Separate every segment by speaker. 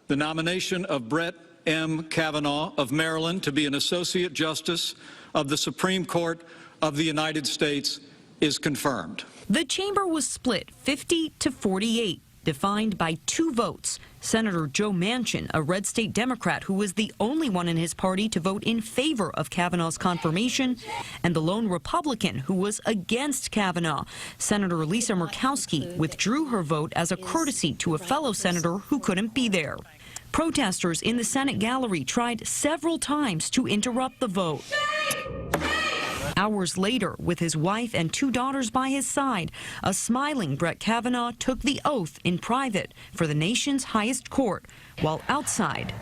Speaker 1: The nomination of Brett M. Kavanaugh of Maryland to be an Associate Justice of the Supreme Court of the United States is confirmed.
Speaker 2: The chamber was split 50 to 48, defined by 2 votes. Senator Joe Manchin, a red state Democrat who was the only one in his party to vote in favor of Kavanaugh's confirmation, and the lone Republican who was against Kavanaugh. Senator Lisa Murkowski withdrew her vote as a courtesy to a fellow senator who couldn't be there. Protesters in the Senate gallery tried several times to interrupt the vote. Hours later, with his wife and 2 daughters by his side, a smiling Brett Kavanaugh took the oath in private for the nation's highest court, while outside,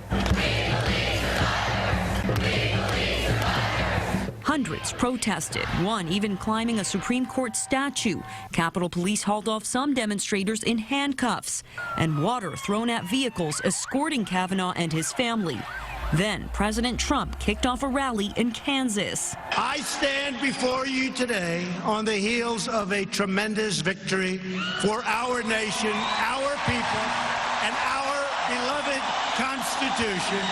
Speaker 2: hundreds protested, one even climbing a Supreme Court statue. Capitol Police hauled off some demonstrators in handcuffs, and water thrown at vehicles escorting Kavanaugh and his family. Then President Trump kicked off a rally in Kansas.
Speaker 3: I stand before you today on the heels of a tremendous victory for our nation, our people, and our beloved Constitution.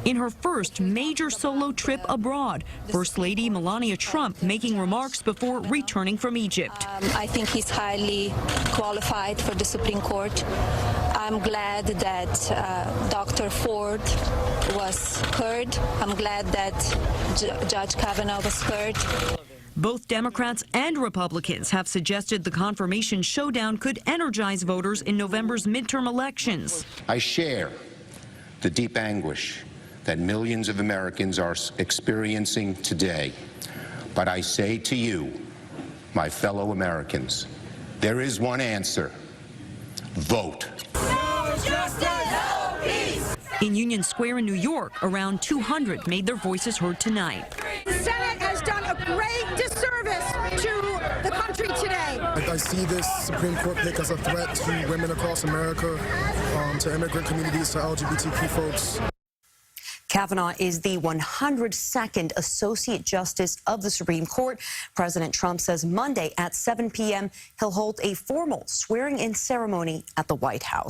Speaker 2: In her first major solo trip abroad, First Lady Melania Trump making remarks before returning from Egypt.
Speaker 4: I think he's highly qualified for the Supreme Court. I'm glad that Dr. Ford was heard. I'm glad that Judge Kavanaugh was heard.
Speaker 2: Both Democrats and Republicans have suggested the confirmation showdown could energize voters in November's midterm elections.
Speaker 5: I share the deep anguish that millions of Americans are experiencing today. But I say to you, my fellow Americans, there is one answer: vote.
Speaker 4: No justice, no peace.
Speaker 2: In Union Square in New York, around 200 made their voices heard tonight.
Speaker 6: The Senate has done a great disservice to the country today.
Speaker 7: I see this Supreme Court pick as a threat to women across America, to immigrant communities, to LGBTQ folks.
Speaker 8: Kavanaugh is the 102nd Associate Justice of the Supreme Court. President Trump says Monday at 7 p.m. he'll hold a formal swearing-in ceremony at the White House.